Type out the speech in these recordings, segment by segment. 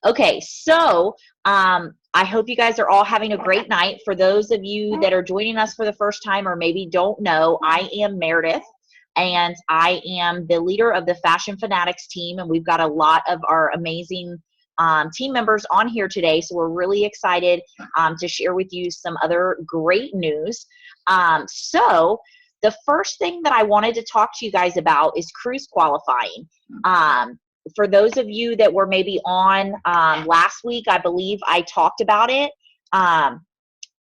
Okay, so I hope you guys are all having a great night. For those of you that are joining us for the first time or maybe don't know, I am Meredith, and I am the leader of the Fashion Fanatics team, and we've got a lot of our amazing team members on here today, so we're really excited to share with you some other great news. So the first thing that I wanted to talk to you guys about is cruise qualifying. For those of you that were maybe on last week, I believe I talked about it.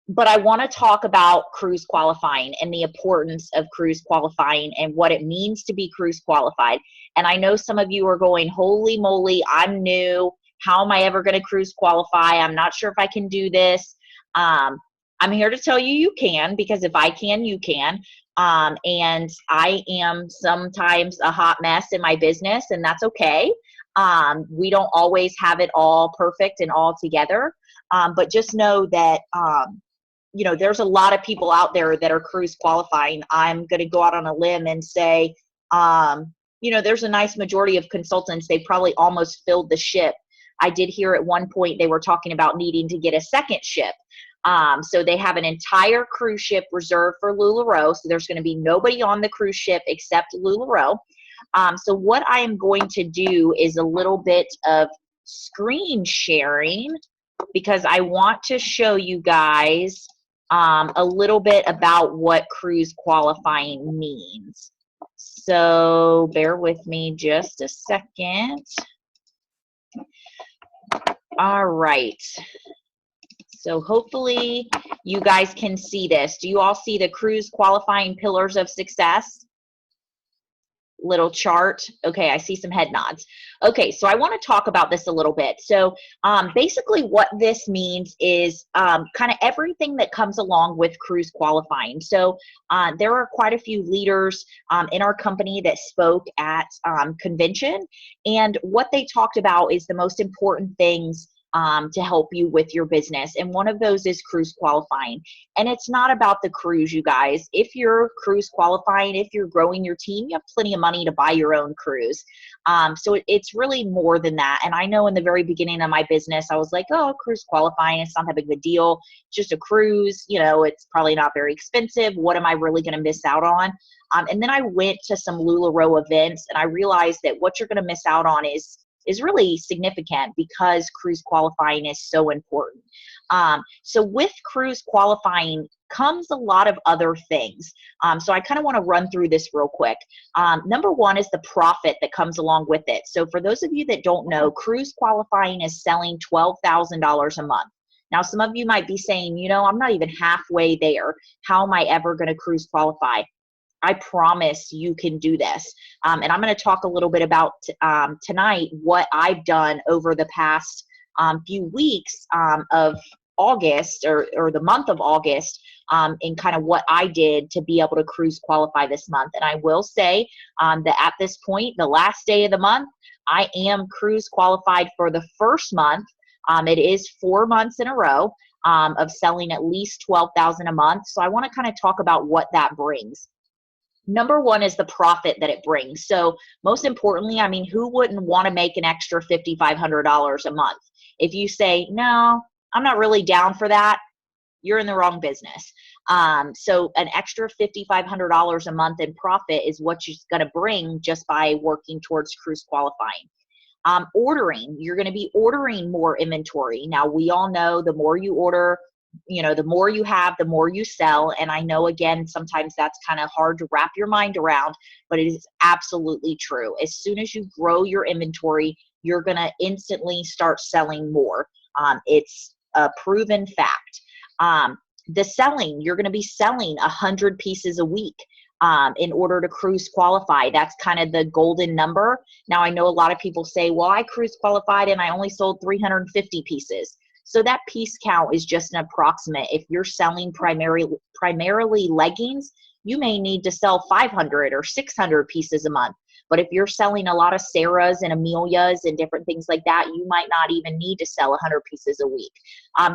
But I want to talk about cruise qualifying and the importance of cruise qualifying and what it means to be cruise qualified. And I know some of you are going, holy moly, I'm new. How am I ever going to cruise qualify? I'm not sure if I can do this. I'm here to tell you you can, because if I can, you can. And I am sometimes a hot mess in my business, and that's okay. We don't always have it all perfect and all together. But just know that, you know, there's a lot of people out there that are cruise qualifying. I'm going to go out on a limb and say, you know, there's a nice majority of consultants, they probably almost filled the ship. I did hear at one point they were talking about needing to get a second ship. So they have an entire cruise ship reserved for LuLaRoe. So there's going to be nobody on the cruise ship except LuLaRoe. So what I am going to do is a little bit of screen sharing, because I want to show you guys a little bit about what cruise qualifying means. So bear with me just a second. All right. So hopefully you guys can see this. Do you all see the cruise qualifying pillars of success? Little chart. Okay, I see some head nods. Okay, so I want to talk about this a little bit. So basically what this means is kind of everything that comes along with cruise qualifying. So there are quite a few leaders in our company that spoke at convention, and what they talked about is the most important things to help you with your business. And one of those is cruise qualifying. And it's not about the cruise, you guys. If you're cruise qualifying, if you're growing your team, you have plenty of money to buy your own cruise. So it's really more than that. And I know in the very beginning of my business, I was like, oh, cruise qualifying, it's not that big of a deal. It's just a cruise, you know, it's probably not very expensive. What am I really going to miss out on? And then I went to some LuLaRoe events, and I realized that what you're going to miss out on is really significant, because cruise qualifying is so important. So with cruise qualifying comes a lot of other things. So I kind of want to run through this real quick. Number one is the profit that comes along with it. So for those of you that don't know, cruise qualifying is selling $12,000 a month. Now, some of you might be saying, you know, I'm not even halfway there. How am I ever going to cruise qualify? I promise you can do this. And I'm going to talk a little bit about tonight what I've done over the past few weeks of August, or the month of August, and kind of what I did to be able to cruise qualify this month. And I will say that at this point, the last day of the month, I am cruise qualified for the first month. It is 4 months in a row of selling at least $12,000 a month. So I want to kind of talk about what that brings. Number one is the profit that it brings. So most importantly, I mean, who wouldn't want to make an extra $5,500 a month? If you say, no, I'm not really down for that, you're in the wrong business. So an extra $5,500 a month in profit is what you're going to bring just by working towards cruise qualifying. Ordering, you're going to be ordering more inventory. Now, we all know the more you order, you know, the more you have, the more you sell. And I know, again, sometimes that's kind of hard to wrap your mind around, but it is absolutely true. As soon as you grow your inventory, you're going to instantly start selling more. It's a proven fact. The selling, you're going to be selling 100 pieces a week in order to cruise qualify. That's kind of the golden number. Now, I know a lot of people say, well, I cruise qualified and I only sold 350 pieces. So that piece count is just an approximate. If you're selling primarily leggings, you may need to sell 500 or 600 pieces a month. But if you're selling a lot of Sarahs and Amelias and different things like that, you might not even need to sell 100 pieces a week.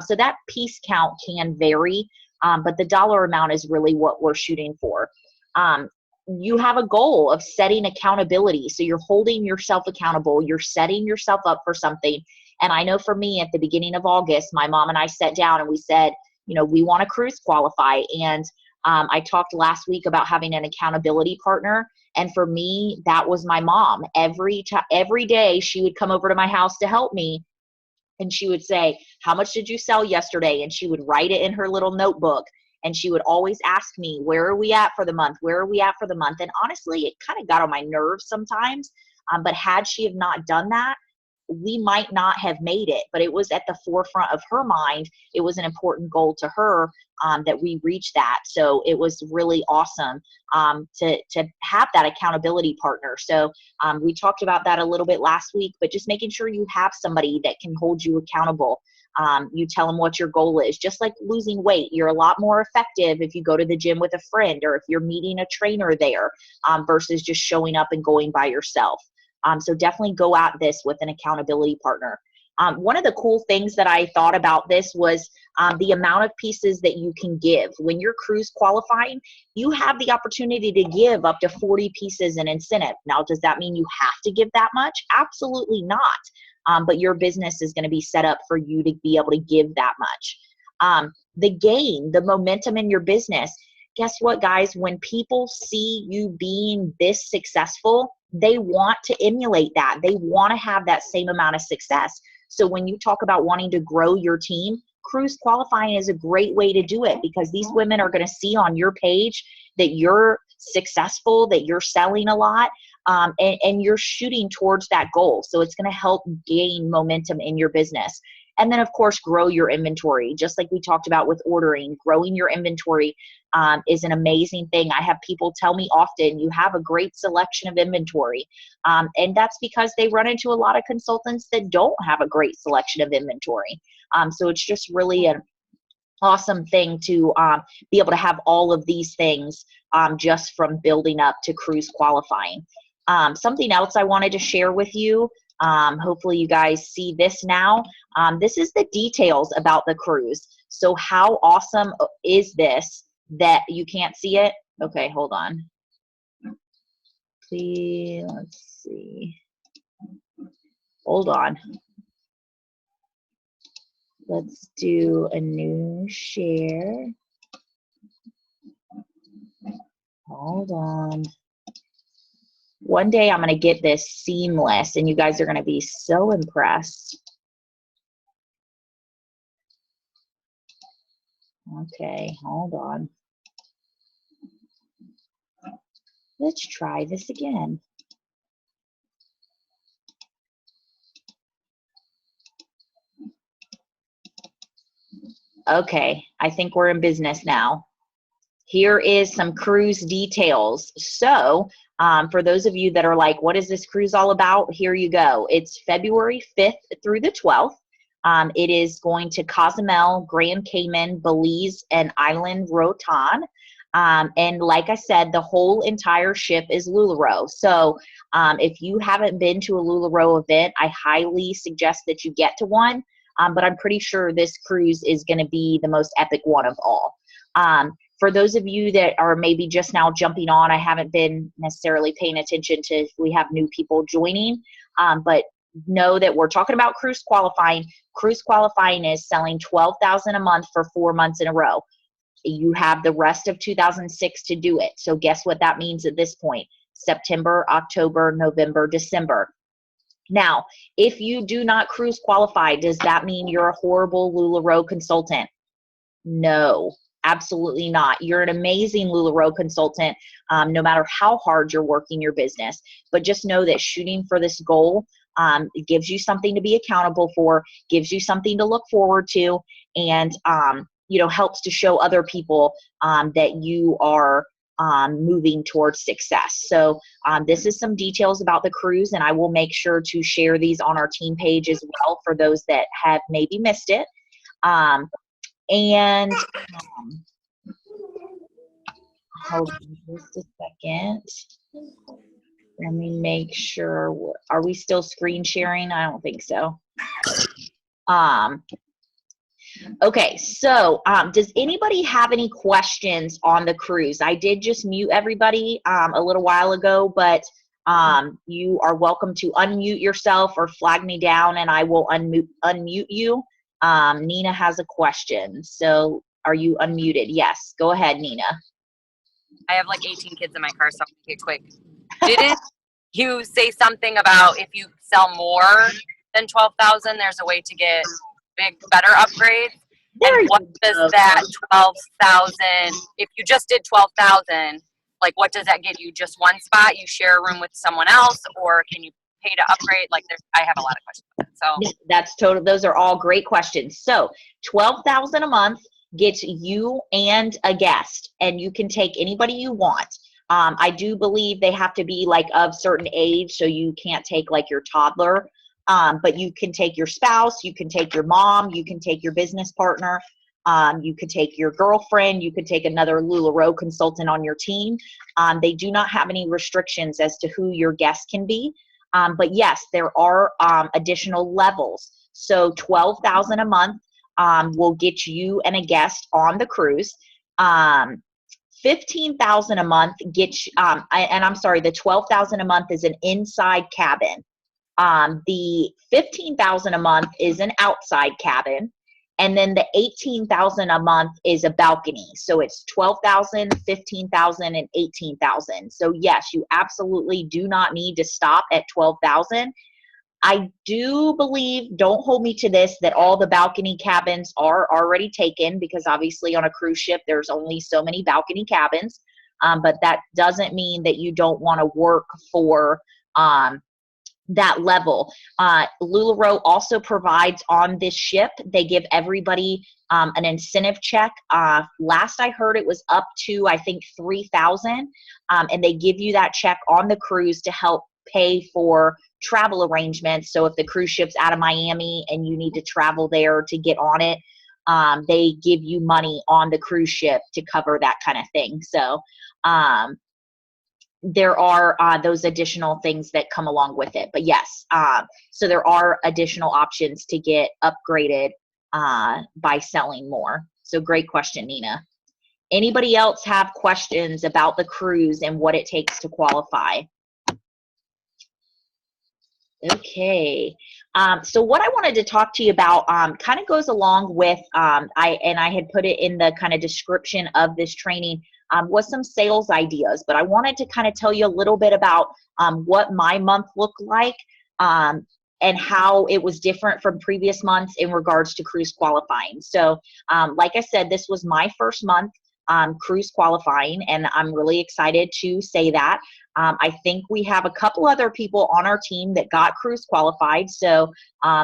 So that piece count can vary, but the dollar amount is really what we're shooting for. You have a goal of setting accountability. So you're holding yourself accountable. You're setting yourself up for something. And I know for me, at the beginning of August, my mom and I sat down and we said, you know, we want to cruise qualify. And I talked last week about having an accountability partner. And for me, that was my mom. Every day she would come over to my house to help me. And she would say, how much did you sell yesterday? And she would write it in her little notebook. And she would always ask me, where are we at for the month? Where are we at for the month? And honestly, it kind of got on my nerves sometimes. But had she have not done that, we might not have made it. But it was at the forefront of her mind. It was an important goal to her that we reached that. So it was really awesome to have that accountability partner. So we talked about that a little bit last week, but just making sure you have somebody that can hold you accountable. You tell them what your goal is. Just like losing weight, you're a lot more effective if you go to the gym with a friend or if you're meeting a trainer there versus just showing up and going by yourself. So definitely go at this with an accountability partner. One of the cool things that I thought about this was the amount of pieces that you can give. When you're cruise qualifying, you have the opportunity to give up to 40 pieces in incentive. Now, does that mean you have to give that much? Absolutely not. But your business is going to be set up for you to be able to give that much. The momentum in your business. Guess what, guys? When people see you being this successful, they want to emulate that. They want to have that same amount of success. So when you talk about wanting to grow your team, cruise qualifying is a great way to do it because these women are going to see on your page that you're successful, that you're selling a lot, and you're shooting towards that goal. So it's going to help gain momentum in your business. And then, of course, grow your inventory. Just like we talked about with ordering, growing your inventory is an amazing thing. I have people tell me often, you have a great selection of inventory. And that's because they run into a lot of consultants that don't have a great selection of inventory. So it's just really an awesome thing to be able to have all of these things just from building up to cruise qualifying. Something else I wanted to share with you. Hopefully you guys see this now. This is the details about the cruise. So how awesome is this that you can't see it? Okay, hold on. Please, let's see. Hold on. Let's do a new share. Hold on. One day I'm going to get this seamless and you guys are going to be so impressed. Okay, hold on. Let's try this again. Okay, I think we're in business now. Here is some cruise details. So for those of you that are like, what is this cruise all about? Here you go. It's February 5th through the 12th. It is going to Cozumel, Grand Cayman, Belize, and Island Roatan. And like I said, the whole entire ship is LuLaRoe. So if you haven't been to a LuLaRoe event, I highly suggest that you get to one. But I'm pretty sure this cruise is going to be the most epic one of all. For those of you that are maybe just now jumping on, I haven't been necessarily paying attention to if we have new people joining, but know that we're talking about cruise qualifying. Cruise qualifying is selling $12,000 a month for 4 months in a row. You have the rest of 2006 to do it. So guess what that means at this point? September, October, November, December. Now, if you do not cruise qualify, does that mean you're a horrible LuLaRoe consultant? No, absolutely not. You're an amazing LuLaRoe consultant, no matter how hard you're working your business. But just know that shooting for this goal it gives you something to be accountable for, gives you something to look forward to, and helps to show other people that you are moving towards success. So this is some details about the cruise, and I will make sure to share these on our team page as well for those that have maybe missed it. Hold on just a second. Let me make sure. Are we still screen sharing? I don't think so. Okay, so does anybody have any questions on the cruise? I did just mute everybody a little while ago, but You are welcome to unmute yourself or flag me down and I will unmute you. Nina has a question. So are you unmuted? Yes, go ahead, Nina. I have like 18 kids in my car, so I'll make it quick. Didn't you say something about if you sell more than 12,000, there's a way to get better upgrades? And what does that 12,000, if you just did 12,000, like what does that get you? Just one spot? You share a room with someone else, or can you pay to upgrade? Like I have a lot of questions. So that's total. Those are all great questions. So 12,000 a month gets you and a guest, and you can take anybody you want. I do believe they have to be like of certain age, so you can't take like your toddler, but you can take your spouse, you can take your mom, you can take your business partner, you could take your girlfriend, you could take another LuLaRoe consultant on your team. They do not have any restrictions as to who your guest can be, but yes, there are additional levels. So 12,000 a month will get you and a guest on the cruise. 15,000 a month gets I'm sorry, the 12,000 a month is an inside cabin. The 15,000 a month is an outside cabin, and then the 18,000 a month is a balcony. So it's 12,000, 15,000, and 18,000. So yes, you absolutely do not need to stop at 12,000. I do believe, don't hold me to this, that all the balcony cabins are already taken, because obviously on a cruise ship, there's only so many balcony cabins. But that doesn't mean that you don't want to work for that level. LuLaRoe also provides on this ship, they give everybody an incentive check. Last I heard it was up to, I think, 3,000. And they give you that check on the cruise to help pay for travel arrangements. So if the cruise ship's out of Miami and you need to travel there to get on it, they give you money on the cruise ship to cover that kind of thing. So there are those additional things that come along with it. But yes, so there are additional options to get upgraded by selling more. So great question, Nina. Anybody else have questions about the cruise and what it takes to qualify? Okay, so what I wanted to talk to you about kind of goes along with, I had put it in the kind of description of this training, was some sales ideas, but I wanted to kind of tell you a little bit about what my month looked like and how it was different from previous months in regards to cruise qualifying. So like I said, this was my first month cruise qualifying, and I'm really excited to say that. I think we have a couple other people on our team that got cruise qualified. So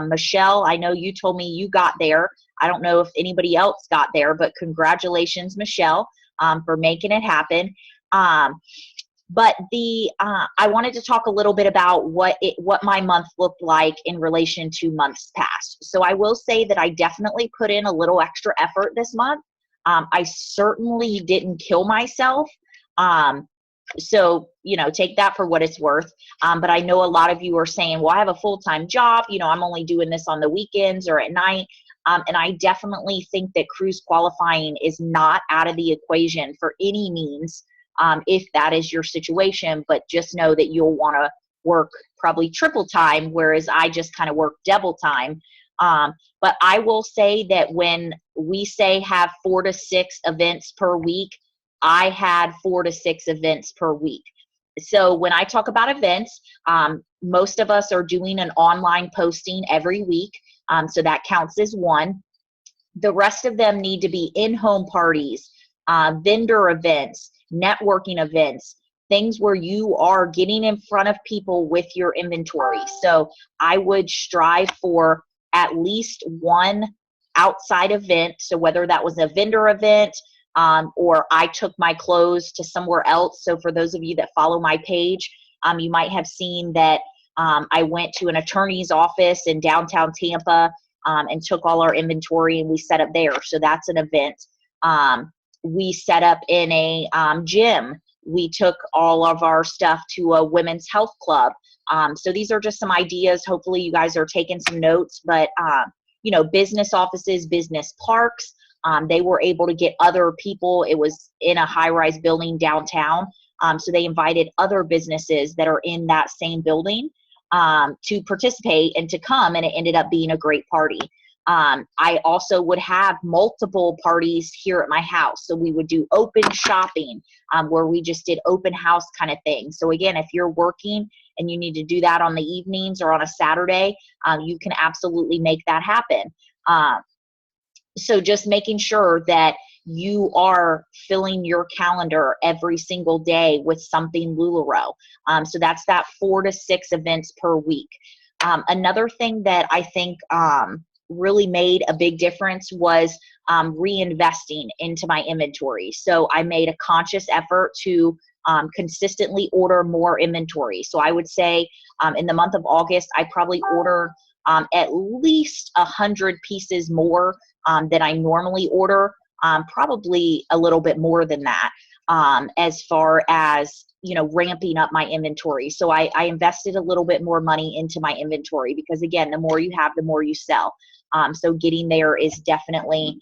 Michelle, I know you told me you got there. I don't know if anybody else got there, but congratulations, Michelle, for making it happen. But I wanted to talk a little bit about what my month looked like in relation to months past. So I will say that I definitely put in a little extra effort this month. I certainly didn't kill myself. So, take that for what it's worth. But I know a lot of you are saying, well, I have a full-time job. I'm only doing this on the weekends or at night. And I definitely think that cruise qualifying is not out of the equation for any means, if that is your situation. But just know that you'll want to work probably triple time, whereas I just kind of work double time. But I will say that when we say have 4 to 6 events per week, I had 4 to 6 events per week. So when I talk about events, most of us are doing an online posting every week. So that counts as one. The rest of them need to be in-home parties, vendor events, networking events, things where you are getting in front of people with your inventory. So I would strive for at least one outside event. So whether that was a vendor event, or I took my clothes to somewhere else. So for those of you that follow my page, you might have seen that I went to an attorney's office in downtown Tampa and took all our inventory and we set up there. So that's an event. We set up in a gym. We took all of our stuff to a women's health club. So these are just some ideas. Hopefully you guys are taking some notes, but business offices, business parks, they were able to get other people. It was in a high-rise building downtown. So they invited other businesses that are in that same building to participate and to come, and it ended up being a great party. I also would have multiple parties here at my house. So we would do open shopping, where we just did open house kind of thing. So again, if you're working and you need to do that on the evenings or on a Saturday, you can absolutely make that happen. So just making sure that you are filling your calendar every single day with something LuLaRoe. So that's that 4 to 6 events per week. Another thing that I think really made a big difference was reinvesting into my inventory. So I made a conscious effort to consistently order more inventory. So I would say in the month of August, I probably ordered at least 100 pieces more than I normally order, probably a little bit more than that, as far as, you know, ramping up my inventory. So I invested a little bit more money into my inventory because, again, the more you have, the more you sell. So getting there is definitely,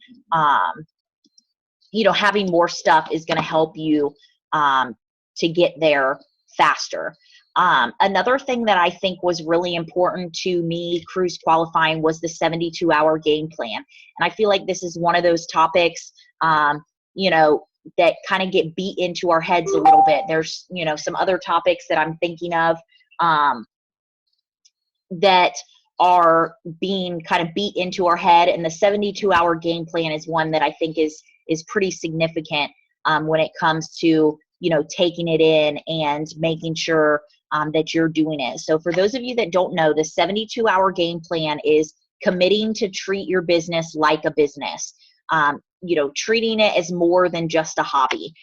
you know, having more stuff is going to help you to get there faster. Another thing that I think was really important to me cruise qualifying was the 72-hour game plan. And I feel like this is one of those topics, you know, that kind of get beat into our heads a little bit. There's, you know, some other topics that I'm thinking of that are being kind of beat into our head. And the 72-hour game plan is one that I think is pretty significant when it comes to, you know, taking it in and making sure that you're doing it. So for those of you that don't know, the 72-hour game plan is committing to treat your business like a business. You know, treating it as more than just a hobby.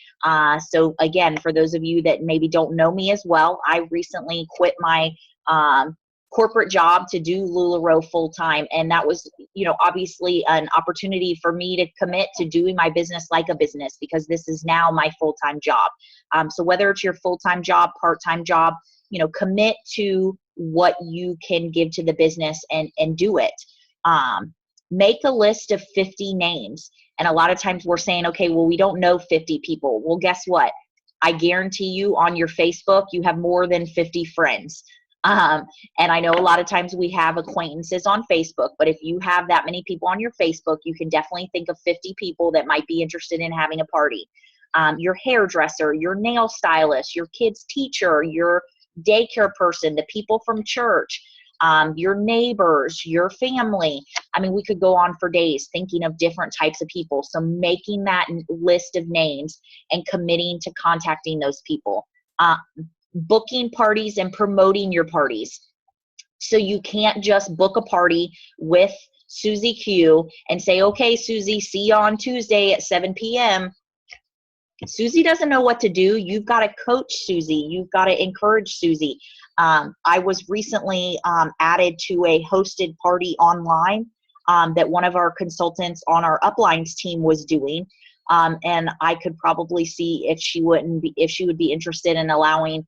So again, for those of you that maybe don't know me as well, I recently quit my corporate job to do LuLaRoe full time. And that was, you know, obviously an opportunity for me to commit to doing my business like a business, because this is now my full-time job. So whether it's your full-time job, part-time job, you know, commit to what you can give to the business and do it. Make a list of 50 names. And a lot of times we're saying, okay, well, we don't know 50 people. Well, guess what? I guarantee you on your Facebook, you have more than 50 friends. And I know a lot of times we have acquaintances on Facebook, but if you have that many people on your Facebook, you can definitely think of 50 people that might be interested in having a party. Your hairdresser, your nail stylist, your kid's teacher, your daycare person, the people from church, your neighbors, your family. I mean, we could go on for days thinking of different types of people. So making that list of names and committing to contacting those people. Booking parties and promoting your parties. So you can't just book a party with Susie Q and say, okay, Susie, see you on Tuesday at 7 p.m. Susie doesn't know what to do. You've got to coach Susie. You've got to encourage Susie. I was recently added to a hosted party online that one of our consultants on our uplines team was doing. And I could probably see if she would be interested in allowing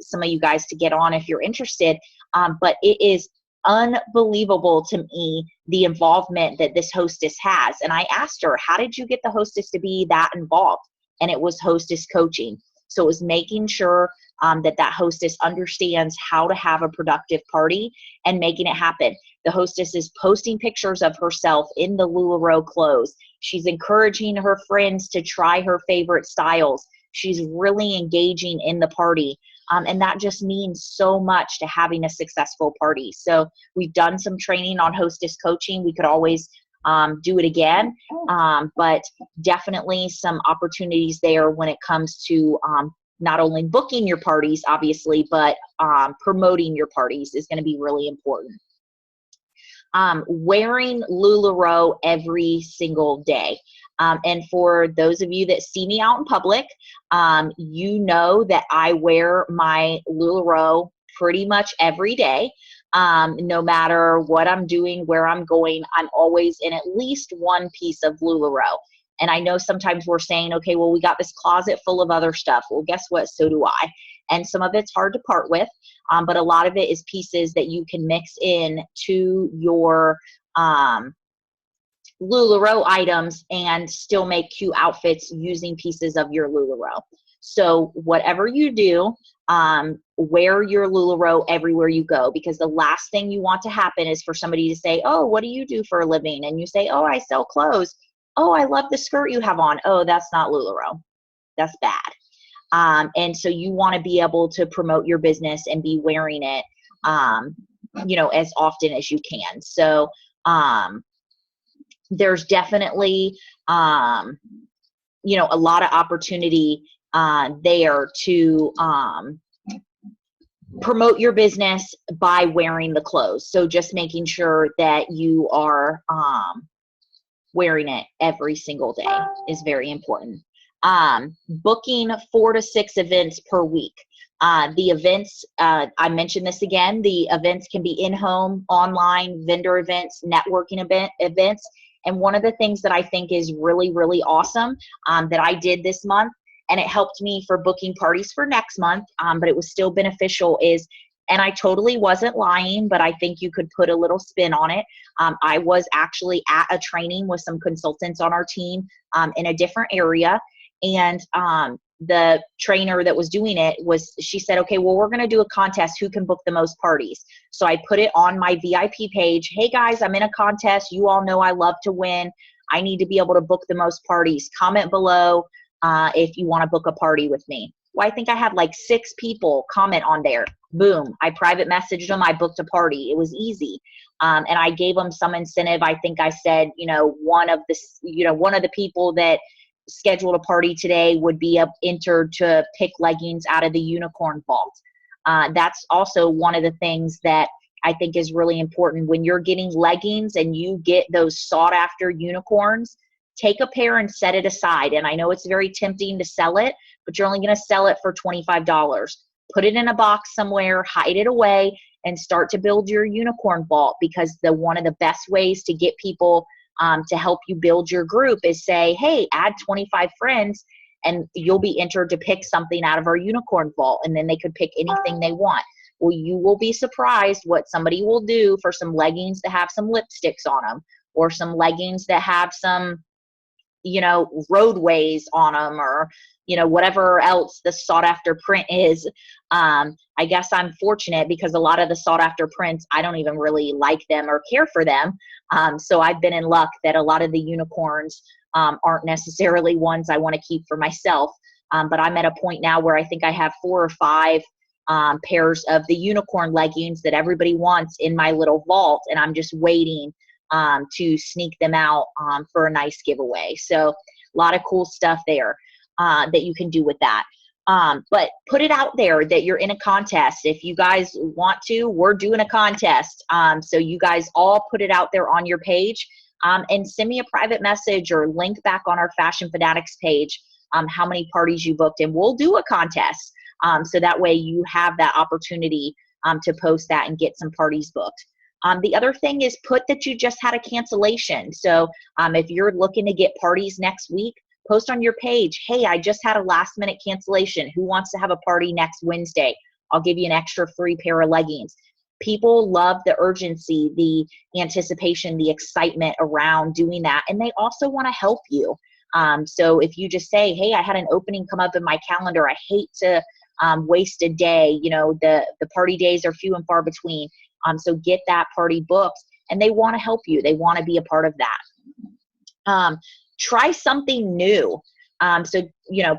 some of you guys to get on if you're interested. But it is unbelievable to me, the involvement that this hostess has. And I asked her, how did you get the hostess to be that involved? And it was hostess coaching. So it was making sure that hostess understands how to have a productive party and making it happen. The hostess is posting pictures of herself in the LuLaRoe clothes. She's encouraging her friends to try her favorite styles. She's really engaging in the party. And that just means so much to having a successful party. So we've done some training on hostess coaching. We could always do it again, but definitely some opportunities there when it comes to not only booking your parties, obviously, but promoting your parties is going to be really important. Wearing LuLaRoe every single day. And for those of you that see me out in public, you know that I wear my LuLaRoe pretty much every day. No matter what I'm doing, where I'm going, I'm always in at least one piece of LuLaRoe. And I know sometimes we're saying, okay, well, we got this closet full of other stuff. Well, guess what? So do I. And some of it's hard to part with, but a lot of it is pieces that you can mix in to your LuLaRoe items and still make cute outfits using pieces of your LuLaRoe. So whatever you do, wear your LuLaRoe everywhere you go, because the last thing you want to happen is for somebody to say, oh, what do you do for a living? And you say, oh, I sell clothes. Oh, I love the skirt you have on. Oh, that's not LuLaRoe. That's bad. And so you want to be able to promote your business and be wearing it, as often as you can. So there's definitely, a lot of opportunity there to promote your business by wearing the clothes. So just making sure that you are wearing it every single day is very important. Booking 4 to 6 events per week. The events, I mentioned this again, the events can be in-home, online, vendor events, networking events. And one of the things that I think is really, really awesome that I did this month, and it helped me for booking parties for next month, but it was still beneficial, is, and I totally wasn't lying, but I think you could put a little spin on it. I was actually at a training with some consultants on our team in a different area. And the trainer that was doing it she said, okay, well, we're going to do a contest. Who can book the most parties? So I put it on my VIP page. Hey guys, I'm in a contest. You all know I love to win. I need to be able to book the most parties. Comment below if you want to book a party with me. Well, I think I had like 6 people comment on there. Boom. I private messaged them. I booked a party. It was easy. And I gave them some incentive. I think I said, one of the people that scheduled a party today would be entered to pick leggings out of the unicorn vault. That's also one of the things that I think is really important. When you're getting leggings and you get those sought after unicorns, take a pair and set it aside. And I know it's very tempting to sell it, but you're only going to sell it for $25. Put it in a box somewhere, hide it away, and start to build your unicorn vault, because one of the best ways to get people to help you build your group is say, hey, add 25 friends and you'll be entered to pick something out of our unicorn vault, and then they could pick anything they want. Well, you will be surprised what somebody will do for some leggings that have some lipsticks on them, or some leggings that have some, roadways on them, or, whatever else the sought after print is. I guess I'm fortunate because a lot of the sought after prints, I don't even really like them or care for them. So I've been in luck that a lot of the unicorns aren't necessarily ones I want to keep for myself. But I'm at a point now where I think I have 4 or 5 pairs of the unicorn leggings that everybody wants in my little vault, and I'm just waiting to sneak them out for a nice giveaway. So a lot of cool stuff there that you can do with that. But put it out there that you're in a contest. If you guys want to, we're doing a contest. So you guys all put it out there on your page, and send me a private message or link back on our Fashion Fanatics page how many parties you booked, and we'll do a contest. So that way you have that opportunity to post that and get some parties booked. The other thing is put that you just had a cancellation. So if you're looking to get parties next week, post on your page, hey, I just had a last minute cancellation. Who wants to have a party next Wednesday? I'll give you an extra free pair of leggings. People love the urgency, the anticipation, the excitement around doing that. And they also want to help you. So if you just say, hey, I had an opening come up in my calendar. I hate to waste a day. The party days are few and far between. So get that party booked, and they want to help you. They want to be a part of that. Try something new. So,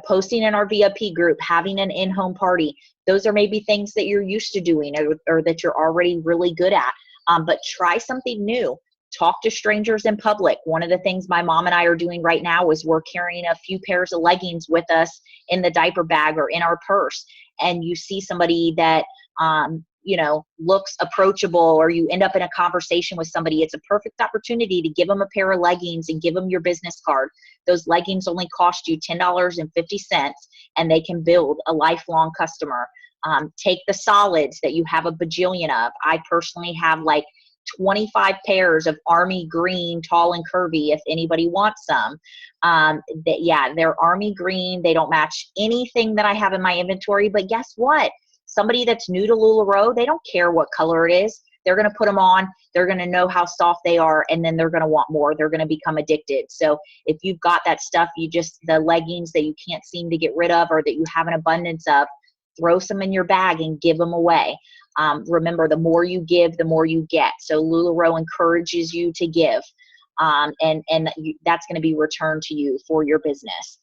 posting in our VIP group, having an in-home party, those are maybe things that you're used to doing or that you're already really good at. But try something new. Talk to strangers in public. One of the things my mom and I are doing right now is we're carrying a few pairs of leggings with us in the diaper bag or in our purse. And you see somebody that, looks approachable, or you end up in a conversation with somebody, it's a perfect opportunity to give them a pair of leggings and give them your business card. Those leggings only cost you $10.50, and they can build a lifelong customer. Take the solids that you have a bajillion of. I personally have like 25 pairs of army green, tall and curvy, if anybody wants some. They're army green. They don't match anything that I have in my inventory, but guess what? Somebody that's new to LuLaRoe, they don't care what color it is. they're going to put them on, they're going to know how soft they are, and then they're going to want more. They're going to become addicted. So if you've got that stuff, the leggings that you can't seem to get rid of or that you have an abundance of, throw some in your bag and give them away. Remember, the more you give, the more you get. So LuLaRoe encourages you to give, and that's going to be returned to you for your business.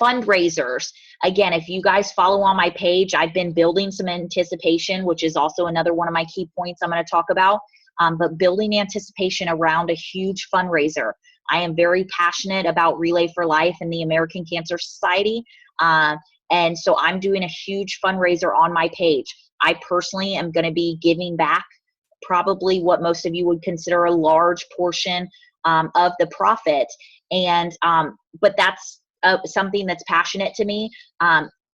Fundraisers. Again, if you guys follow on my page, I've been building some anticipation, which is also another one of my key points I'm going to talk about. But building anticipation around a huge fundraiser. I am very passionate about Relay for Life and the American Cancer Society. And so I'm doing a huge fundraiser on my page. I personally am going to be giving back probably what most of you would consider a large portion of the profit. And but that's something that's passionate to me.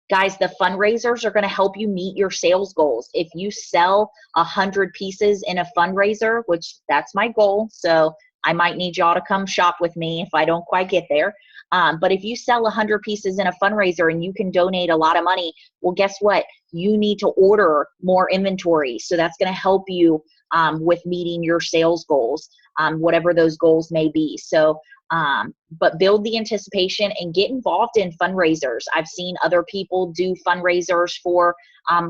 Guys, the fundraisers are going to help you meet your sales goals. If you sell 100 pieces in a fundraiser, which that's my goal, so I might need y'all to come shop with me if I don't quite get there. But if you sell 100 pieces in a fundraiser and you can donate a lot of money, well, guess what? You need to order more inventory. So that's going to help you with meeting your sales goals, whatever those goals may be. So, but build the anticipation and get involved in fundraisers. I've seen other people do fundraisers for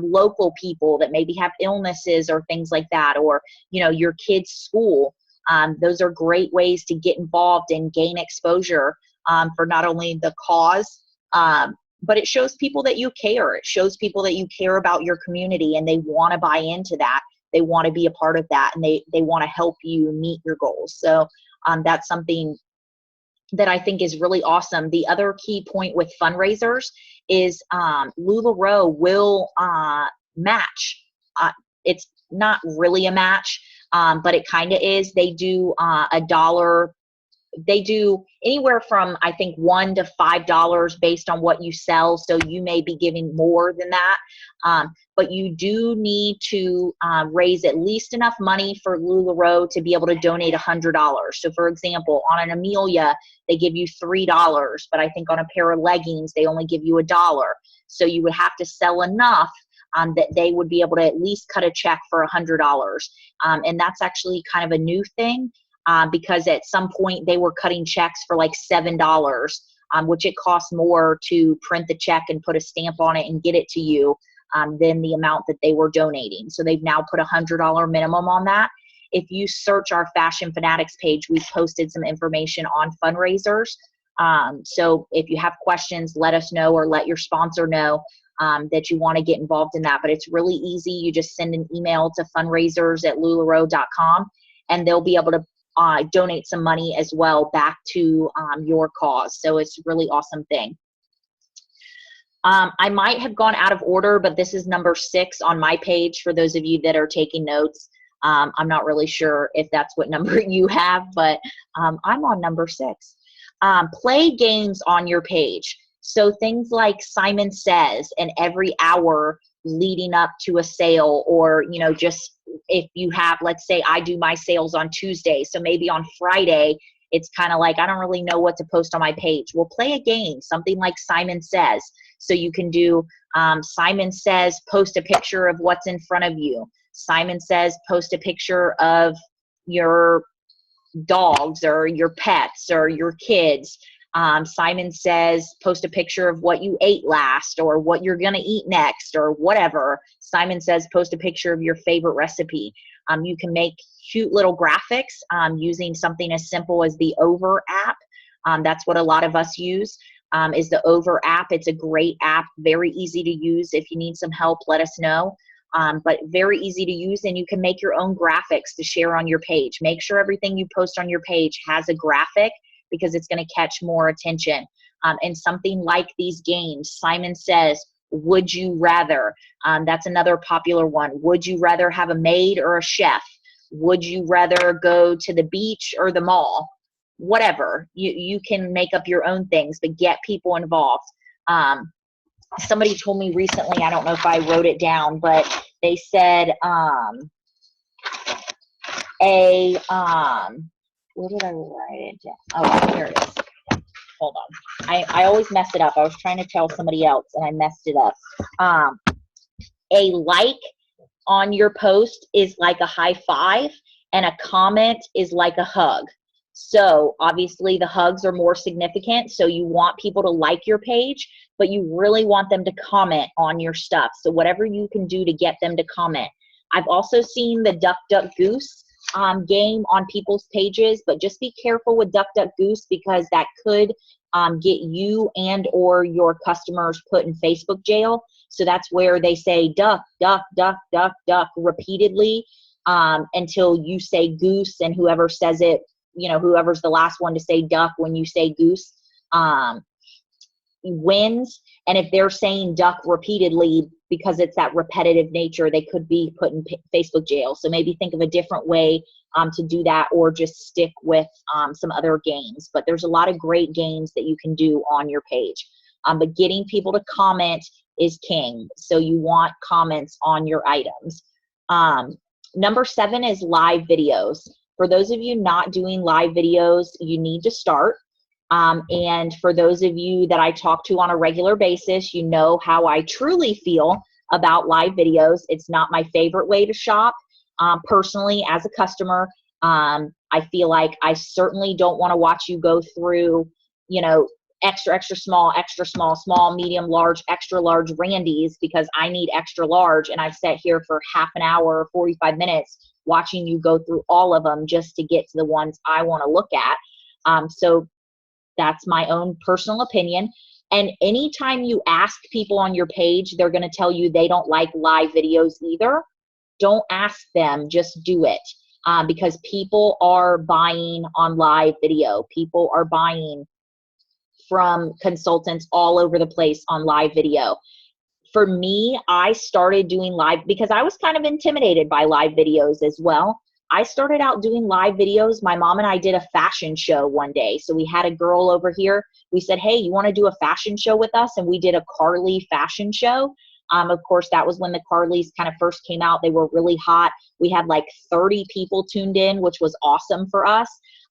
local people that maybe have illnesses or things like that, or, you know, your kid's school. Those are great ways to get involved and gain exposure for not only the cause, but it shows people that you care. It shows people that you care about your community and they want to buy into that. They want to be a part of that, and they want to help you meet your goals. So that's something that I think is really awesome. The other key point with fundraisers is LuLaRoe will match. It's not really a match, but it kind of is. They do $1. They do anywhere from, I think, $1 to $5 based on what you sell. So you may be giving more than that. But you do need to raise at least enough money for LuLaRoe to be able to donate $100. So for example, on an Amelia, they give you $3, but I think on a pair of leggings, they only give you $1. So you would have to sell enough that they would be able to at least cut a check for $100. And that's actually kind of a new thing. Because at some point they were cutting checks for like $7, which it costs more to print the check and put a stamp on it and get it to you than the amount that they were donating. So they've now put $100 minimum on that. If you search our Fashion Fanatics page, we've posted some information on fundraisers. So if you have questions, let us know, or let your sponsor know that you want to get involved in that. But it's really easy. You just send an email to fundraisers@lularoe.com and they'll be able to donate some money as well back to your cause. So it's a really awesome thing. I might have gone out of order, but this is number 6 on my page for those of you that are taking notes. I'm not really sure if that's what number you have, but I'm on number 6. Play games on your page. So things like Simon Says, and every hour leading up to a sale, or, you know, just if you have, let's say I do my sales on Tuesday, so maybe on Friday, it's kind of like, I don't really know what to post on my page. Well, play a game, something like Simon Says. So you can do Simon Says, post a picture of what's in front of you. Simon Says, post a picture of your dogs or your pets or your kids. Simon Says, post a picture of what you ate last or what you're going to eat next or whatever. Simon Says, post a picture of your favorite recipe. You can make cute little graphics using something as simple as the Over app. That's what a lot of us use, is the Over app. It's a great app, very easy to use. If you need some help, let us know. But very easy to use, and you can make your own graphics to share on your page. Make sure everything you post on your page has a graphic, because it's going to catch more attention. And something like these games, Simon Says, would you rather? That's another popular one. Would you rather have a maid or a chef? Would you rather go to the beach or the mall? Whatever. You can make up your own things, but get people involved. Somebody told me recently, I don't know if I wrote it down, but they said where did I write it down? Oh, here it is. Hold on. I always mess it up. I was trying to tell somebody else and I messed it up. A like on your post is like a high five, and a comment is like a hug. So obviously the hugs are more significant. So you want people to like your page, but you really want them to comment on your stuff. So whatever you can do to get them to comment. I've also seen the Duck Duck Goose game on people's pages, but just be careful with Duck Duck Goose, because that could get you and or your customers put in Facebook jail. So that's where they say duck, duck, duck, duck, duck repeatedly until you say goose, and whoever says it, you know, whoever's the last one to say duck when you say goose wins. And if they're saying duck repeatedly, because it's that repetitive nature, they could be put in Facebook jail. So maybe think of a different way to do that, or just stick with some other games. But there's a lot of great games that you can do on your page. But getting people to comment is king. So you want comments on your items. Number 7 is live videos. For those of you not doing live videos, you need to start. And for those of you that I talk to on a regular basis, you know how I truly feel about live videos. It's not my favorite way to shop. Personally, as a customer, I feel like I certainly don't want to watch you go through, you know, extra small, small, medium, large, extra large Randy's, because I need extra large, and I've sat here for half an hour or 45 minutes watching you go through all of them just to get to the ones I want to look at. So that's my own personal opinion. And anytime you ask people on your page, they're going to tell you they don't like live videos either. Don't ask them, just do it. Because people are buying on live video. People are buying from consultants all over the place on live video. For me, I started doing live because I was kind of intimidated by live videos as well. I started out doing live videos. My mom and I did a fashion show one day. So we had a girl over here. We said, hey, you want to do a fashion show with us? And we did a Carly fashion show. Of course, that was when the Carlys kind of first came out. They were really hot. We had like 30 people tuned in, which was awesome for us.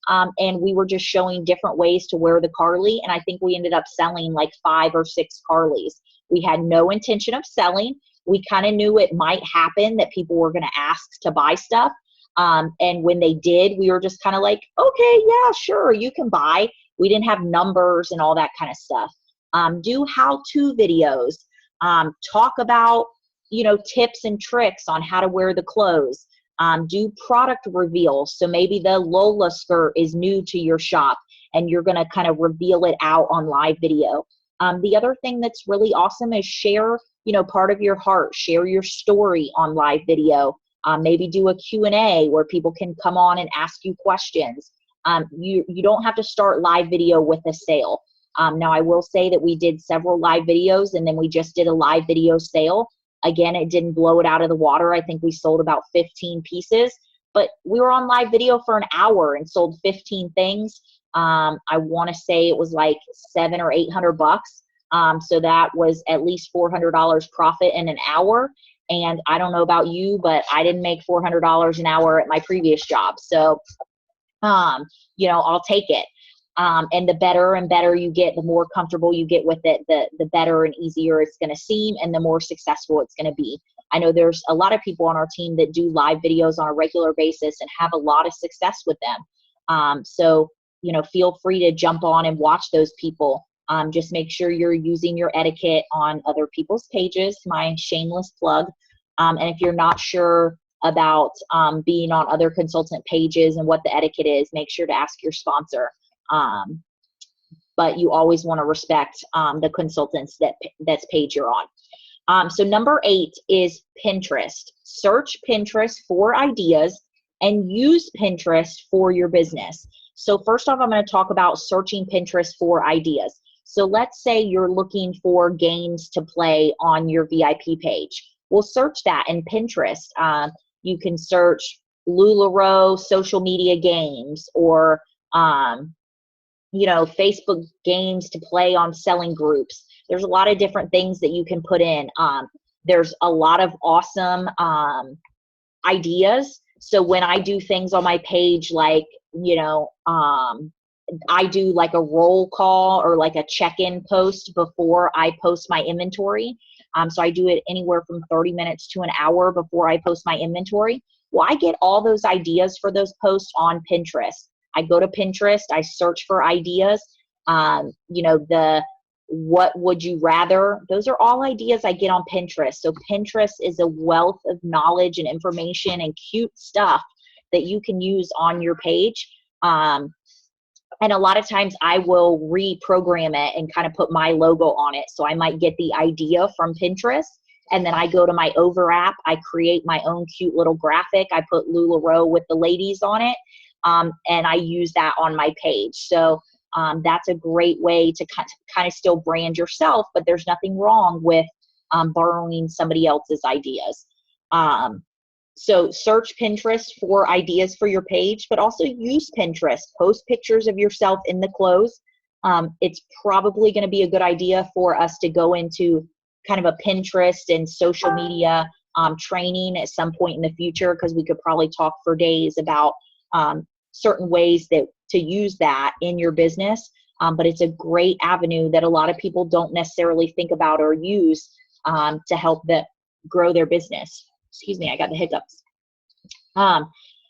And we were just showing different ways to wear the Carly. And I think we ended up selling like 5 or 6 Carlys. We had no intention of selling. We kind of knew it might happen that people were going to ask to buy stuff. And when they did, we were just kind of like, okay, yeah, sure, you can buy. We didn't have numbers and all that kind of stuff. Do how-to videos. Talk about, you know, tips and tricks on how to wear the clothes. Do product reveals. So maybe the Lola skirt is new to your shop and you're going to kind of reveal it out on live video. The other thing that's really awesome is share, you know, part of your heart, share your story on live video. Maybe do a Q&A where people can come on and ask you questions. You don't have to start live video with a sale. Now, I will say that we did several live videos, and then we just did a live video sale. Again, it didn't blow it out of the water. I think we sold about 15 pieces, but we were on live video for an hour and sold 15 things. I want to say it was like $700 or $800. So that was at least $400 profit in an hour. And I don't know about you, but I didn't make $400 an hour at my previous job. So, you know, I'll take it. And the better and better you get, the more comfortable you get with it, the better and easier it's going to seem and the more successful it's going to be. I know there's a lot of people on our team that do live videos on a regular basis and have a lot of success with them. So, you know, feel free to jump on and watch those people. Just make sure you're using your etiquette on other people's pages, my shameless plug. And if you're not sure about being on other consultant pages and what the etiquette is, make sure to ask your sponsor. But you always want to respect the consultants that's page you're on. So number 8 is Pinterest. Search Pinterest for ideas and use Pinterest for your business. So first off, I'm going to talk about searching Pinterest for ideas. So let's say you're looking for games to play on your VIP page. Well, search that in Pinterest. You can search LuLaRoe social media games, or you know, Facebook games to play on selling groups. There's a lot of different things that you can put in. There's a lot of awesome ideas. So when I do things on my page, like, you know, I do like a roll call or like a check-in post before I post my inventory. So I do it anywhere from 30 minutes to an hour before I post my inventory. Well, I get all those ideas for those posts on Pinterest. I go to Pinterest, I search for ideas. The what would you rather? Those are all ideas I get on Pinterest. So Pinterest is a wealth of knowledge and information and cute stuff that you can use on your page. And a lot of times I will reprogram it and kind of put my logo on it. So I might get the idea from Pinterest, and then I go to my Over app. I create my own cute little graphic. I put LuLaRoe with the ladies on it, and I use that on my page. So that's a great way to kind of still brand yourself, but there's nothing wrong with borrowing somebody else's ideas. So search Pinterest for ideas for your page, but also use Pinterest. Post pictures of yourself in the clothes. It's probably going to be a good idea for us to go into kind of a Pinterest and social media training at some point in the future, because we could probably talk for days about certain ways that to use that in your business. But it's a great avenue that a lot of people don't necessarily think about or use to help them grow their business. Excuse me, I got the hiccups.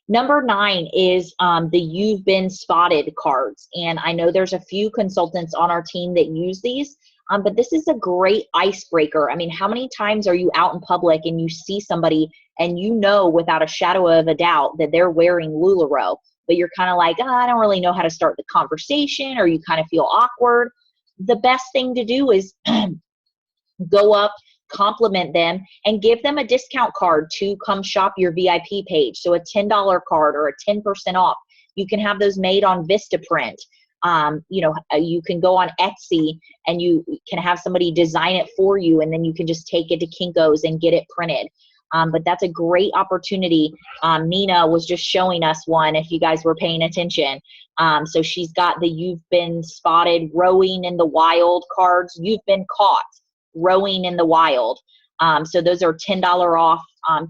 Number 9 is the You've Been Spotted cards. And I know there's a few consultants on our team that use these, but this is a great icebreaker. I mean, how many times are you out in public and you see somebody and you know without a shadow of a doubt that they're wearing LuLaRoe, but you're kind of like, oh, I don't really know how to start the conversation, or you kind of feel awkward. The best thing to do is go up, compliment them, and give them a discount card to come shop your VIP page. So a $10 card or a 10% off. You can have those made on Vistaprint. You can go on Etsy and you can have somebody design it for you, and then you can just take it to Kinko's and get it printed. But that's a great opportunity. Nina was just showing us one, if you guys were paying attention. So she's got the You've Been Spotted Rowing in the Wild cards. You've been caught rowing in the wild. So those are $10 off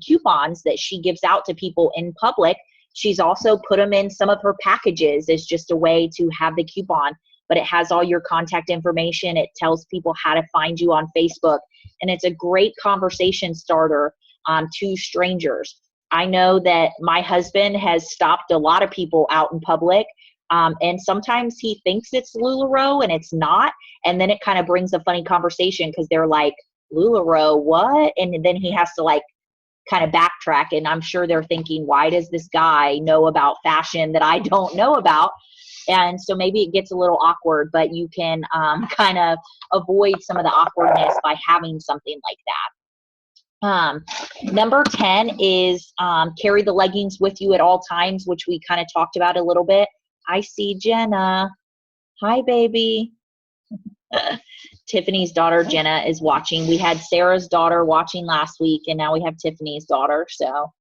coupons that she gives out to people in public. She's also put them in some of her packages as just a way to have the coupon, but it has all your contact information. It tells people how to find you on Facebook, and it's a great conversation starter to strangers. I know that my husband has stopped a lot of people out in public, and sometimes he thinks it's LuLaRoe and it's not, and then it kind of brings a funny conversation because they're like, LuLaRoe, what? And then he has to like kind of backtrack, and I'm sure they're thinking, why does this guy know about fashion that I don't know about? And so maybe it gets a little awkward, but you can kind of avoid some of the awkwardness by having something like that. Number 10 is carry the leggings with you at all times, which we kind of talked about a little bit. I see Jenna. Hi, baby. Tiffany's daughter, Jenna, is watching. We had Sarah's daughter watching last week, and now we have Tiffany's daughter. So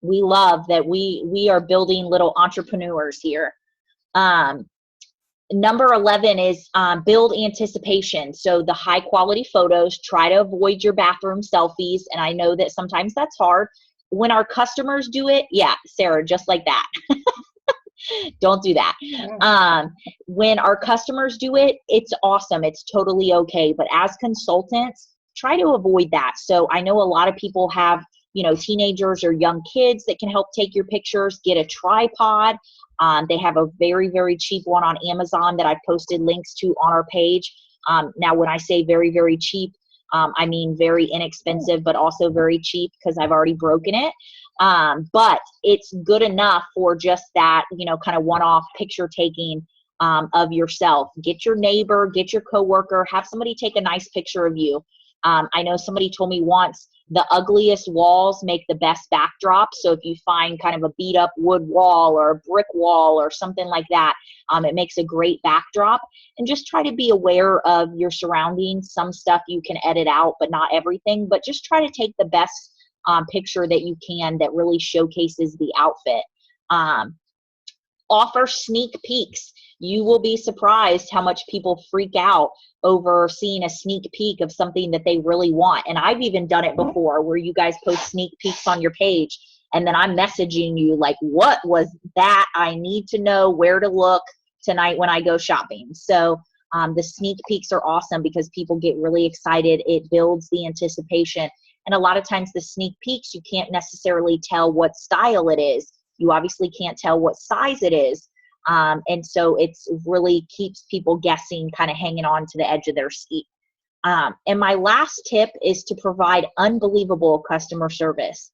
we love that we are building little entrepreneurs here. Number 11 is build anticipation. So the high quality photos, try to avoid your bathroom selfies. And I know that sometimes that's hard. When our customers do it, yeah, Sarah, just like that. Don't do that. When our customers do it, it's awesome. It's totally okay. But as consultants, try to avoid that. So I know a lot of people have, teenagers or young kids that can help take your pictures. Get a tripod. They have a very, very cheap one on Amazon that I've posted links to on our page. Now, when I say very, very cheap, I mean very inexpensive, but also very cheap because I've already broken it. But it's good enough for just that, kind of one-off picture taking of yourself. Get your neighbor, get your coworker, have somebody take a nice picture of you. I know somebody told me once, the ugliest walls make the best backdrop. So if you find kind of a beat up wood wall or a brick wall or something like that, it makes a great backdrop. And just try to be aware of your surroundings. Some stuff you can edit out, but not everything. But just try to take the best picture that you can that really showcases the outfit. Offer sneak peeks. You will be surprised how much people freak out over seeing a sneak peek of something that they really want. And I've even done it before where you guys post sneak peeks on your page, and then I'm messaging you like, what was that? I need to know where to look tonight when I go shopping. So The sneak peeks are awesome because people get really excited. It builds the anticipation. And a lot of times the sneak peeks, you can't necessarily tell what style it is. You obviously can't tell what size it is. And so it's really keeps people guessing, kind of hanging on to the edge of their seat. And my last tip is to provide unbelievable customer service.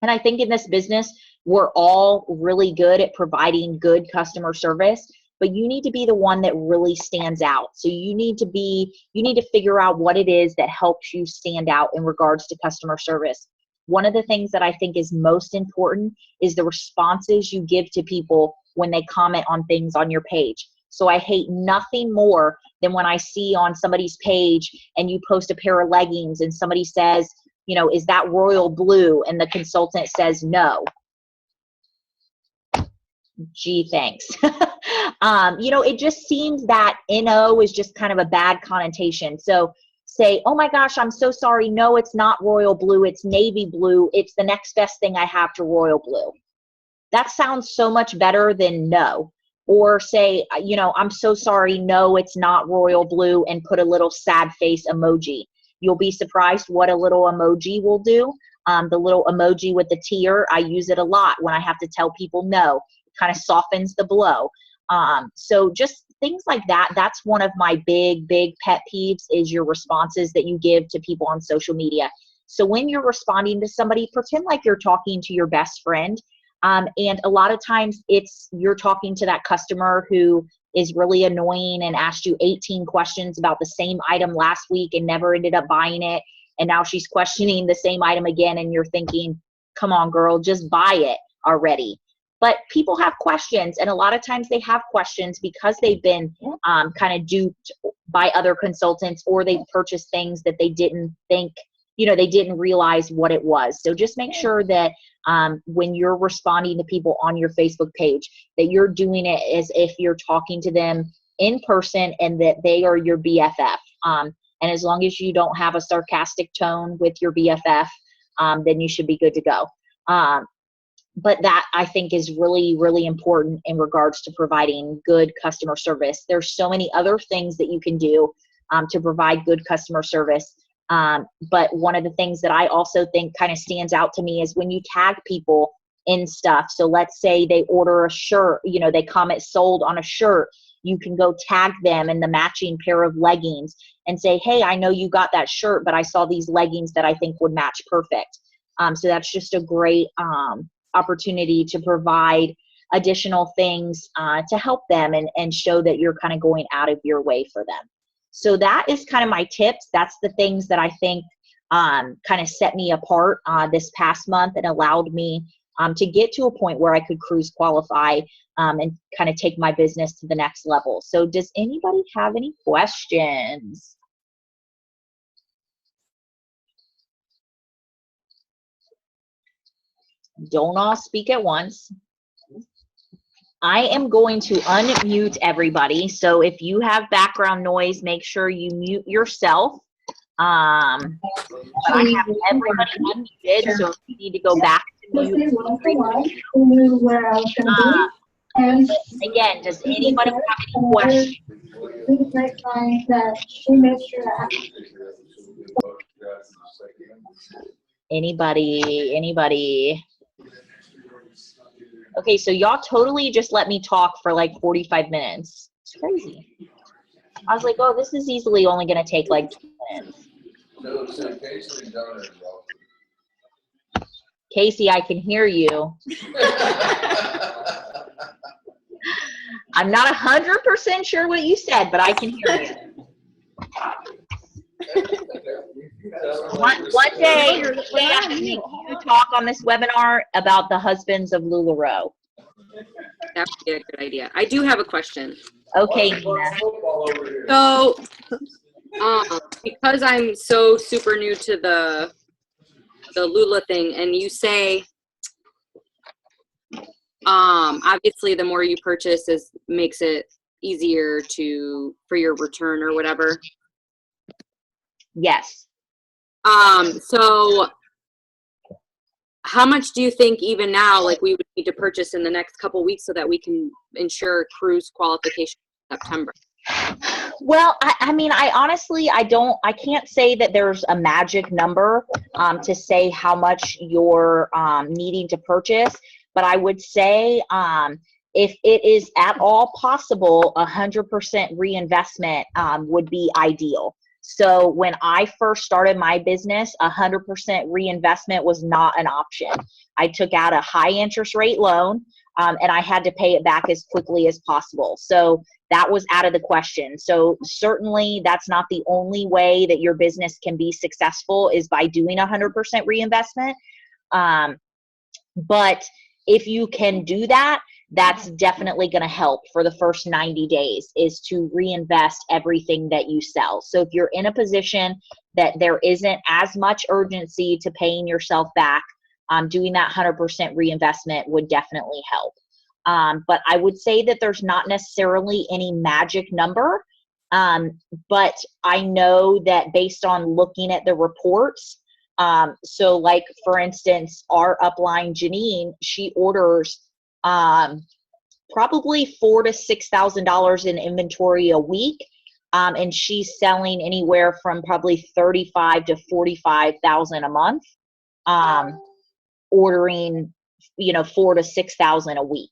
And I think in this business, we're all really good at providing good customer service, but you need to be the one that really stands out. So you need to figure out what it is that helps you stand out in regards to customer service. One of the things that I think is most important is the responses you give to people when they comment on things on your page. So I hate nothing more than when I see on somebody's page and you post a pair of leggings and somebody says, you know, is that royal blue? And the consultant says no. Gee, thanks. You know, it just seems that NO is just kind of a bad connotation. So say, oh my gosh, I'm so sorry. No, it's not royal blue. It's navy blue. It's the next best thing I have to royal blue. That sounds so much better than no. Or say, you know, I'm so sorry. No, it's not royal blue, and put a little sad face emoji. You'll be surprised what a little emoji will do. The little emoji with the tear, I use it a lot when I have to tell people no. It kind of softens the blow. So just things like that. That's one of my big pet peeves, is your responses that you give to people on social media. So when you're responding to somebody, pretend like you're talking to your best friend. And a lot of times you're talking to that customer who is really annoying and asked you 18 questions about the same item last week and never ended up buying it. And now she's questioning the same item again. And you're thinking, come on, girl, just buy it already. But people have questions. And a lot of times they have questions because they've been kind of duped by other consultants, or they've purchased things that they didn't think, you know, they didn't realize what it was. So just make sure that when you're responding to people on your Facebook page, that you're doing it as if you're talking to them in person and that they are your BFF. And as long as you don't have a sarcastic tone with your BFF, then you should be good to go. But that, I think, is really, really important in regards to providing good customer service. There's so many other things that you can do to provide good customer service. But one of the things that I also think kind of stands out to me is when you tag people in stuff. So let's say they order a shirt, you know, they comment sold on a shirt. You can go tag them in the matching pair of leggings and say, hey, I know you got that shirt, but I saw these leggings that I think would match perfect. So that's just a great opportunity to provide additional things to help them and show that you're kind of going out of your way for them. So that is kind of my tips. That's the things that I think kind of set me apart this past month and allowed me to get to a point where I could cruise qualify and kind of take my business to the next level. So does anybody have any questions? Don't all speak at once. I am going to unmute everybody. So if you have background noise, make sure you mute yourself. But I have everybody unmuted, so if you need to go back to mute. Again, does anybody have any questions? Anybody? Okay, so y'all totally just let me talk for like 45 minutes. It's crazy. I was like, oh, this is easily only going to take like 2 minutes. Casey, I can hear you. I'm not 100% sure what you said, but I can hear you. One day I have you talk on this webinar about the husbands of LuLaRoe. That would be a good idea. I do have a question. Okay, Nina. So, because I'm so super new to the Lula thing, and you say, obviously the more you purchase makes it easier for your return or whatever. Yes. So how much do you think even now, like, we would need to purchase in the next couple weeks so that we can ensure cruise qualification in September? Well, I mean, I honestly, I can't say that there's a magic number to say how much you're needing to purchase, but I would say if it is at all possible, 100% reinvestment would be ideal. So when I first started my business, 100% reinvestment was not an option. I took out a high interest rate loan and I had to pay it back as quickly as possible. So that was out of the question. So certainly that's not the only way that your business can be successful is by doing 100% reinvestment. But if you can do that, that's definitely going to help for the first 90 days is to reinvest everything that you sell. So if you're in a position that there isn't as much urgency to paying yourself back, doing that 100% reinvestment would definitely help. But I would say that there's not necessarily any magic number. But I know that based on looking at the reports, so like for instance, our upline Janine, she orders probably $4,000 to $6,000 in inventory a week. And she's selling anywhere from probably 35 to 45,000 a month, ordering, you know, 4,000 to 6,000 a week.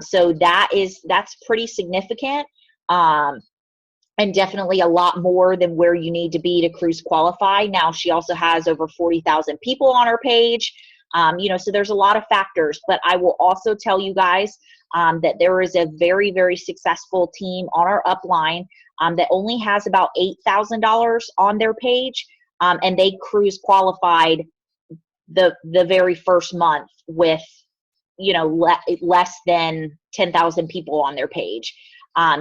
So that's pretty significant. And definitely a lot more than where you need to be to cruise qualify. Now she also has over 40,000 people on her page. You know, so there's a lot of factors, but I will also tell you guys that there is a very, very successful team on our upline that only has about $8,000 on their page. And they cruise qualified the very first month with, you know, less than 10,000 people on their page.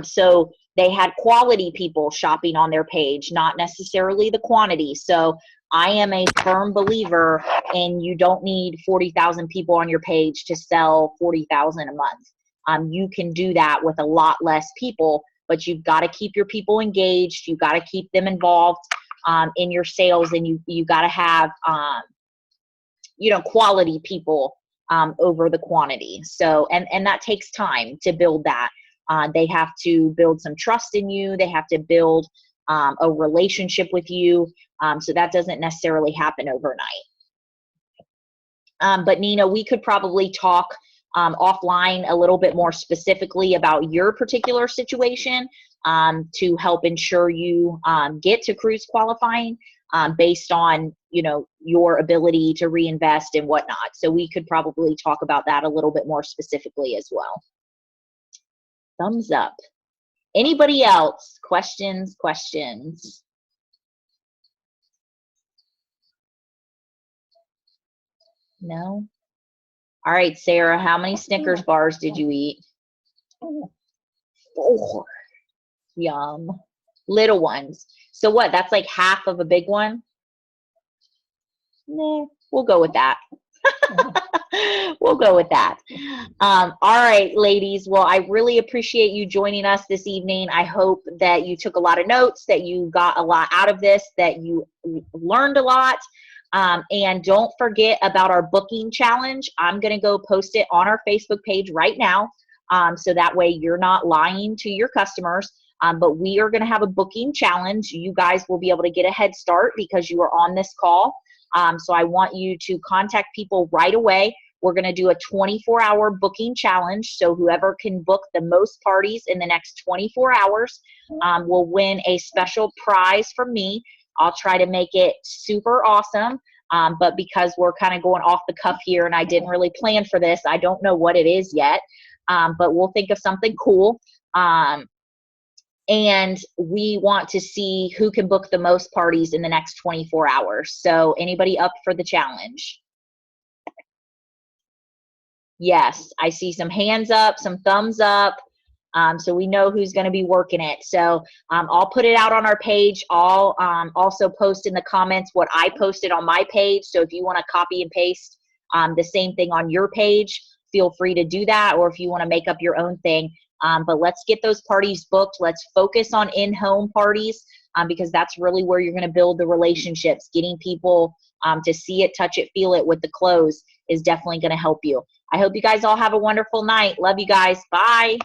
So they had quality people shopping on their page, not necessarily the quantity. So I am a firm believer in you don't need 40,000 people on your page to sell 40,000 a month. You can do that with a lot less people, but you've got to keep your people engaged. You've got to keep them involved in your sales, and you got to have, you know, quality people over the quantity. So, and that takes time to build that. They have to build some trust in you. They have to build a relationship with you. So that doesn't necessarily happen overnight. But Nina, we could probably talk offline a little bit more specifically about your particular situation to help ensure you get to cruise qualifying based on, you know, your ability to reinvest and whatnot. So we could probably talk about that a little bit more specifically as well. Thumbs up. Anybody else? Questions? No? All right, Sarah, how many Snickers bars did you eat? 4. Yum. Little ones. So what? That's like half of a big one? Nah, we'll go with that. We'll go with that. All right, ladies. Well, I really appreciate you joining us this evening. I hope that you took a lot of notes, that you got a lot out of this, that you learned a lot. And don't forget about our booking challenge. I'm going to go post it on our Facebook page right now. So that way you're not lying to your customers. But we are going to have a booking challenge. You guys will be able to get a head start because you are on this call. So I want you to contact people right away. We're going to do a 24-hour booking challenge. So whoever can book the most parties in the next 24 hours will win a special prize from me. I'll try to make it super awesome. But because we're kind of going off the cuff here and I didn't really plan for this, I don't know what it is yet. But we'll think of something cool. And we want to see who can book the most parties in the next 24 hours. So anybody up for the challenge? Yes, I see some hands up, some thumbs up. So we know who's going to be working it. So I'll put it out on our page. I'll also post in the comments what I posted on my page. So if you want to copy and paste the same thing on your page, feel free to do that. Or if you want to make up your own thing. But let's get those parties booked. Let's focus on in-home parties because that's really where you're going to build the relationships. Getting people to see it, touch it, feel it with the clothes is definitely going to help you. I hope you guys all have a wonderful night. Love you guys. Bye.